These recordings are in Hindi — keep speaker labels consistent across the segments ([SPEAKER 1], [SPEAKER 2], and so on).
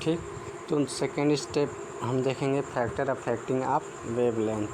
[SPEAKER 1] ठीक। तो सेकेंड स्टेप हम देखेंगे factor affecting of wavelength.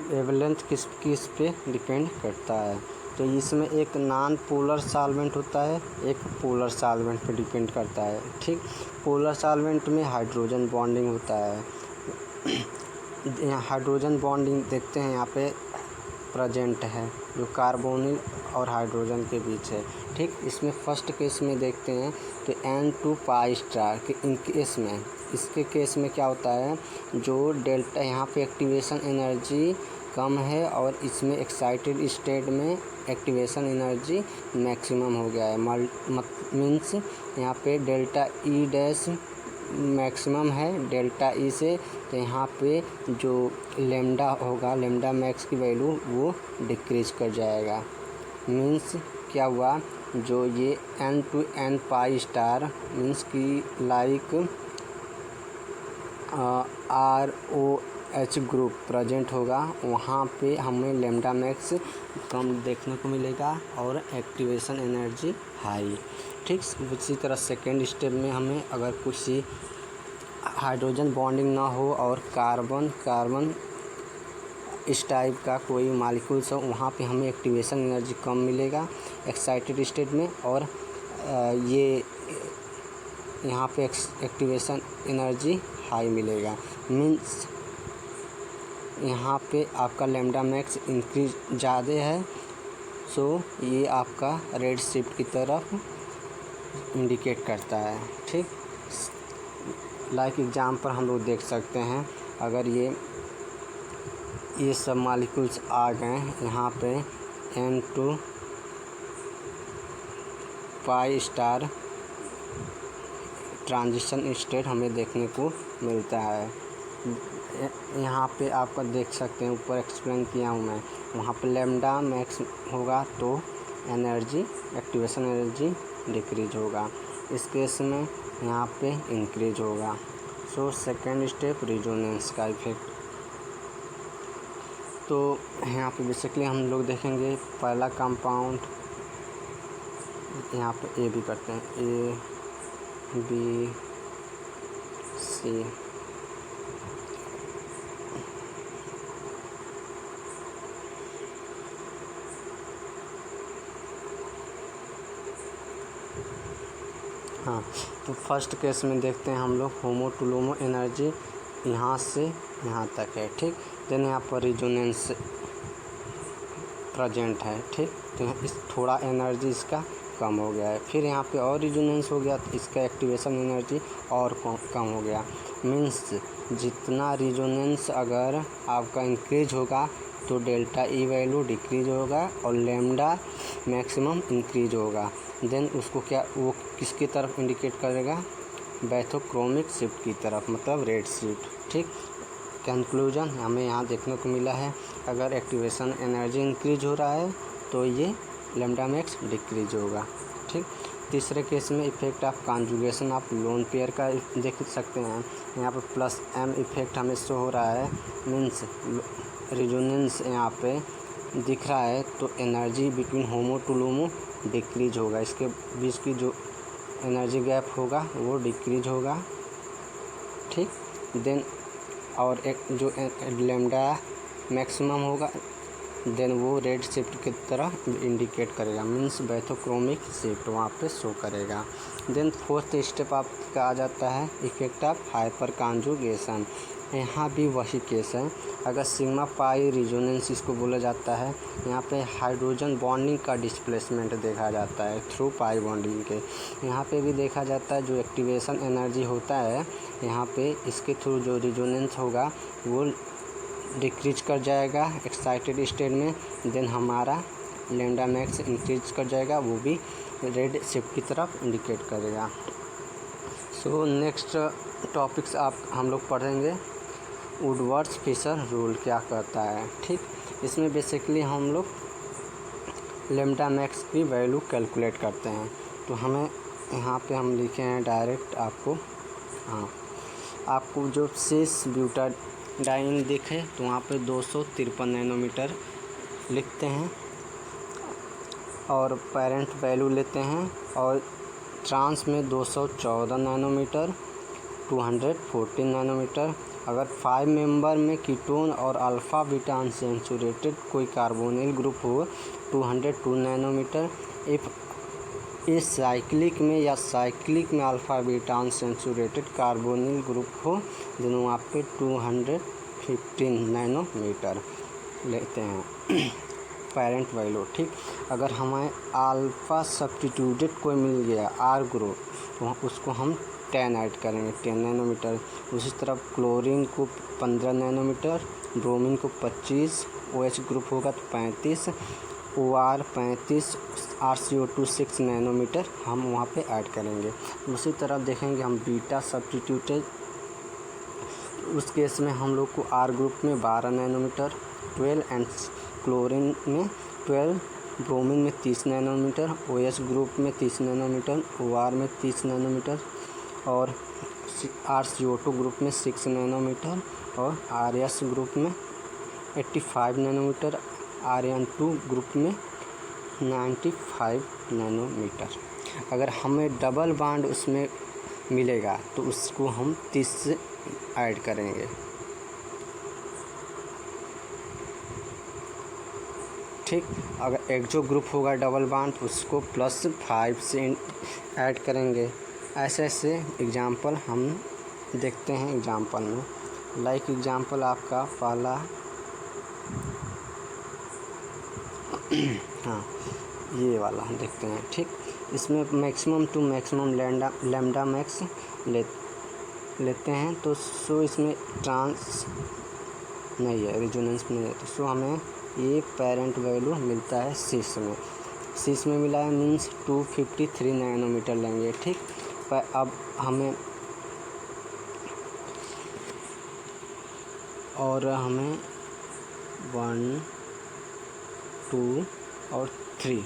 [SPEAKER 1] Wavelength किस पे डिपेंड करता है। तो इसमें एक नॉन पोलर सॉल्वेंट होता है, एक पोलर सॉल्वेंट पे डिपेंड करता है। ठीक। पोलर सॉल्वेंट में हाइड्रोजन बॉन्डिंग होता है। यहाँ हाइड्रोजन बॉन्डिंग देखते हैं यहाँ पे प्रेजेंट है, जो कार्बोनिल और हाइड्रोजन के बीच है। ठीक। इसमें फर्स्ट केस में देखते हैं तो N2 पाई स्टार के इन केस में, इसके केस में क्या होता है, जो डेल्टा यहाँ पे एक्टिवेशन एनर्जी कम है और इसमें एक्साइटेड स्टेट में एक्टिवेशन एनर्जी मैक्सिमम हो गया है। मीन्स यहाँ पे डेल्टा ई डैश मैक्सिमम है डेल्टा ई से, तो यहाँ पे जो लेमडा होगा, लेमडा मैक्स की वैल्यू वो डिक्रीज कर जाएगा। मीन्स क्या हुआ, जो ये N2 N pi star means की लाइक ROH ग्रुप प्रेजेंट होगा, वहाँ पे हमें लेमडा मैक्स कम देखने को मिलेगा और एक्टिवेशन एनर्जी हाई। ठीक। उसी तरह सेकेंड स्टेप में हमें अगर कुछ हाइड्रोजन बॉन्डिंग ना हो और कार्बन इस टाइप का कोई मालिक्यूल्स हो, वहाँ पे हमें एक्टिवेशन एनर्जी कम मिलेगा एक्साइटेड स्टेट में, और ये यहाँ पे एक्टिवेशन एनर्जी हाई मिलेगा। मीन्स यहाँ पे आपका लेमडा मैक्स इंक्रीज ज़्यादा है, सो ये आपका रेड शिफ्ट की तरफ इंडिकेट करता है। ठीक। लाइक एग्जाम्पल हम लोग देख सकते हैं, अगर ये सब मॉलिक्यूल्स आ गए यहाँ पे N2 pi star transition state हमें देखने को मिलता है। यहाँ पे आपका देख सकते हैं, ऊपर एक्सप्लेन किया हूँ मैं, वहाँ पे लेमडा मैक्स होगा तो एनर्जी एक्टिवेशन एनर्जी डिक्रीज होगा, इस केस में यहाँ पे इंक्रीज होगा। सो सेकेंड स्टेप रिजोनेंस का इफेक्ट। तो यहाँ पे बेसिकली हम लोग देखेंगे पहला कंपाउंड, यहाँ पे ए भी करते हैं, A B C। हाँ, तो फर्स्ट केस में देखते हैं हम लोग होमो टू लोमो एनर्जी यहाँ से यहाँ तक है। ठीक। देन यहाँ पर रिजोनेंस प्रेजेंट है। ठीक। तो इस थोड़ा एनर्जी इसका कम हो गया है, फिर यहाँ पे और रिजोनेंस हो गया तो इसका एक्टिवेशन एनर्जी और कम हो गया। मीन्स जितना रिजोनेंस अगर आपका इंक्रीज होगा तो डेल्टा ई वैल्यू डिक्रीज होगा और लेमडा मैक्सिमम इंक्रीज होगा। देन उसको क्या, वो किसकी तरफ इंडिकेट करेगा, बैथोक्रोमिक शिफ्ट की तरफ, मतलब रेड शिफ्ट। ठीक। कंक्लूजन हमें यहाँ देखने को मिला है, अगर एक्टिवेशन एनर्जी इंक्रीज हो रहा है तो ये लेमडा मैक्स डिक्रीज होगा। ठीक। तीसरे केस में effect of conjugation of lone pair का देख सकते हैं, यहाँ पर प्लस M इफेक्ट हमें शो हो रहा है। मीन्स रिजोनेंस यहाँ पे दिख रहा है तो energy between HOMO to LUMO decrease होगा, इसके बीच की जो एनर्जी गैप होगा वो डिक्रीज होगा। ठीक। देन और एक जो लेमडा मैक्सिमम होगा देन वो रेड शिफ्ट की तरह इंडिकेट करेगा, मीन्स बैथोक्रोमिक शिफ्ट वहाँ पे शो करेगा। देन फोर्थ स्टेप आपका आ जाता है इफेक्ट ऑफ हाइपर कॉन्जुगेशन। यहाँ भी वही केस है, अगर सिग्मा पाई रिजोनेंस इसको बोला जाता है, यहाँ पे हाइड्रोजन बॉन्डिंग का डिस्प्लेसमेंट देखा जाता है थ्रू पाई बॉन्डिंग के। यहाँ पे भी देखा जाता है जो एक्टिवेशन एनर्जी होता है यहाँ पे, इसके थ्रू जो रिजोनेंस होगा वो डिक्रीज कर जाएगा एक्साइटेड स्टेट में। देन हमारा लेमडा मैक्स इंक्रीज कर जाएगा, वो भी रेड शिफ्ट की तरफ इंडिकेट करेगा। सो नेक्स्ट टॉपिक्स हम लोग पढ़ेंगे वुडवर्ड्स फिशर रूल क्या कहता है। ठीक। इसमें बेसिकली हम लोग लेमडा मैक्स की वैल्यू कैलकुलेट करते हैं, तो हमें यहाँ पे हम लिखे हैं डायरेक्ट आपको, हाँ आपको जो सिस ब्यूटाडाइन दिखे तो वहाँ पे 253 नैनोमीटर लिखते हैं और पेरेंट वैल्यू लेते हैं, और ट्रांस में 214 नैनोमीटर, 214 नैनोमीटर। अगर 5 मेंबर में कीटोन और अल्फ़ा बीटा अनसेचुरेटेड कोई कार्बोनिल ग्रुप हो 202 नैनोमीटर। इफ़ इस साइक्लिक में या साइक्लिक में alpha beta unsaturated carbonyl group हो देन वहाँ पे 215 नैनोमीटर लेते हैं पेरेंट वैल्यू। ठीक, अगर हमें अल्फ़ा सब्स्टिट्यूटेड कोई मिल गया आर ग्रुप तो उसको हम 10 ऐड करेंगे 10 नैनोमीटर। उसी तरह क्लोरीन को 15 नैनोमीटर, ब्रोमीन को 25, OH ग्रुप होगा तो 35, OR 35, RCO2 6 नैनोमीटर हम वहाँ पे ऐड करेंगे। उसी तरह देखेंगे हम बीटा सब्स्टिट्यूटेड, उस केस में हम लोग को आर ग्रुप में 12 नैनोमीटर, 12 एंड क्लोरीन में 12, ब्रोमीन में 30 नैनोमीटर, OH ग्रुप में 30 नैनोमीटर, OR में 30 नैनोमीटर और RCO2 ग्रुप में 6 नैनोमीटर और RS ग्रुप में 85 नैनोमीटर, RN2 ग्रुप में 95 नैनोमीटर। अगर हमें डबल बॉन्ड उसमें मिलेगा तो उसको हम 30 से ऐड करेंगे। ठीक, अगर एक जो ग्रुप होगा डबल बॉन्ड उसको +5 से ऐड करेंगे। ऐसे ऐसे एग्जाम्पल हम देखते हैं एग्जाम्पल में। लाइक एग्जाम्पल आपका पहला हाँ ये वाला हम देखते हैं। ठीक, इसमें maximum to maximum lambda max लेते हैं तो सो इसमें ट्रांस नहीं है, रेजोनेंस नहीं है, तो सो हमें ये पेरेंट वैल्यू मिलता है 6 में। 6 में मिला है मीन्स 253 नैनोमीटर लेंगे। ठीक, पर अब हमें और हमें 1 2 और 3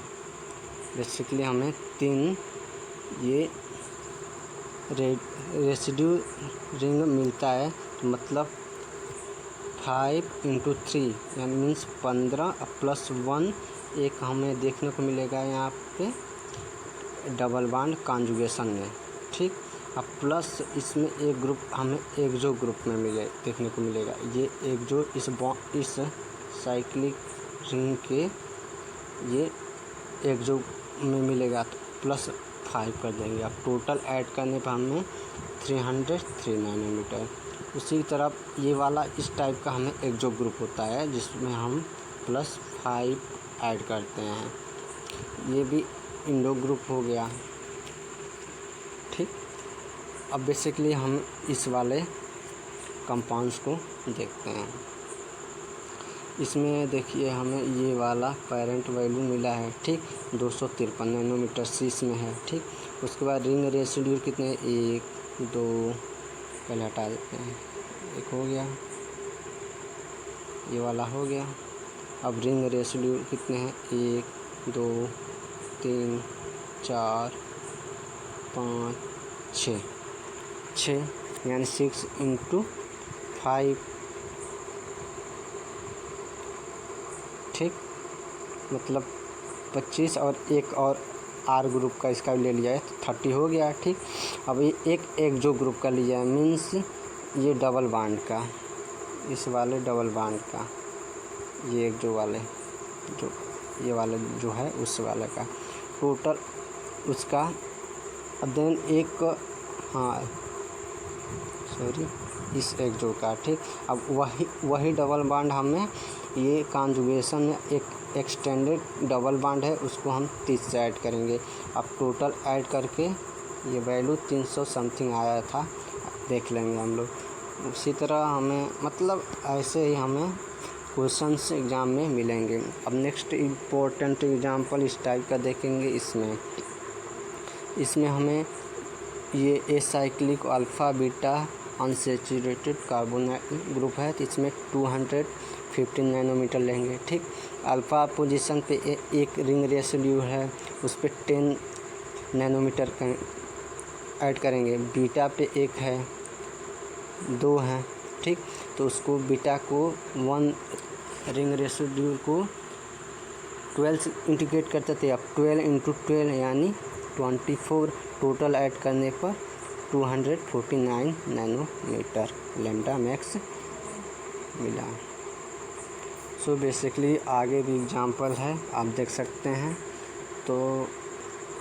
[SPEAKER 1] बेसिकली हमें 3 ये रेसिड्यू रिंग मिलता है, तो मतलब 5 × 3 यानी मीन्स 15 +1 एक हमें देखने को मिलेगा यहाँ पे डबल बॉन्ड कॉन्जुगेशन में। ठीक, अब प्लस इसमें एक ग्रुप हमें एक जो ग्रुप में मिले देखने को मिलेगा, ये एक जो इस साइक्लिक रिंग के ये एक जो में मिलेगा तो +5 कर देंगे। अब टोटल ऐड करने पर हमें 303 नैनोमीटर। उसी तरफ ये वाला इस टाइप का हमें एक जो ग्रुप होता है जिसमें हम +5 ऐड करते हैं, ये भी इंडो ग्रुप हो गया। ठीक, अब बेसिकली हम इस वाले कंपाउंड्स को देखते हैं। इसमें देखिए हमें ये वाला पेरेंट वैल्यू मिला है। ठीक, 253 नैनोमीटर 6 में है। ठीक, उसके बाद रिंग रेसिड्यू कितने 1 2 पहले हटा देते हैं, एक हो गया, ये वाला हो गया। अब रिंग रेसिड्यू कितने हैं 1 2 3 4 5 6 यानी 6 × 5। ठीक, मतलब 25 और एक और आर ग्रुप का इसका ले लिया है तो 30 हो गया। ठीक, अब ये एक जो ग्रुप का लिया है मीन्स ये डबल बॉन्ड का, इस वाले डबल बॉन्ड का, ये एक जो वाले जो ये वाला जो है उस वाले का टोटल उसका देन एक इस एक जो का। ठीक, अब वही डबल बॉन्ड हमें ये कॉन्जुगेशन में एक एक्सटेंडेड डबल बॉन्ड है उसको हम 30 से ऐड करेंगे। अब टोटल ऐड करके ये वैल्यू 300 समथिंग आया था, देख लेंगे हम लोग। उसी तरह हमें मतलब ऐसे ही हमें क्वेश्चंस एग्ज़ाम में मिलेंगे। अब नेक्स्ट इम्पोर्टेंट एग्जांपल इस टाइप का देखेंगे। इसमें हमें ये acyclic alpha beta unsaturated carbonyl group है तो इसमें 215 नैनोमीटर लेंगे। ठीक, अल्फ़ा पोजीशन पे एक रिंग रेसिड्यू है उस पर 10 नैनोमीटर ऐड करेंगे। बीटा पे एक है 2 हैं। ठीक, तो उसको बीटा को 1 रिंग रेसिड्यू को 12 से इंटीग्रेट करते थे। अब 12 × 12 यानी 24 टोटल ऐड करने पर 249 नैनोमीटर लैम्डा मैक्स मिला। सो बेसिकली आगे भी एग्जांपल है, आप देख सकते हैं। तो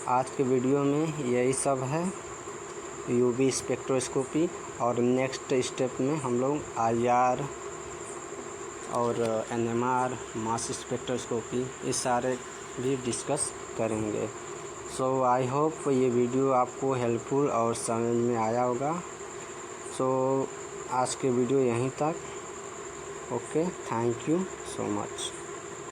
[SPEAKER 1] आज के वीडियो में यही सब है, यूवी स्पेक्ट्रोस्कोपी, और नेक्स्ट स्टेप में हम लोग IR और NMR, मास स्पेक्ट्रोस्कोपी, ये सारे भी डिस्कस करेंगे। सो आई होप ये वीडियो आपको हेल्पफुल और समझ में आया होगा। सो आज के वीडियो यहीं तक। Okay, thank you so much.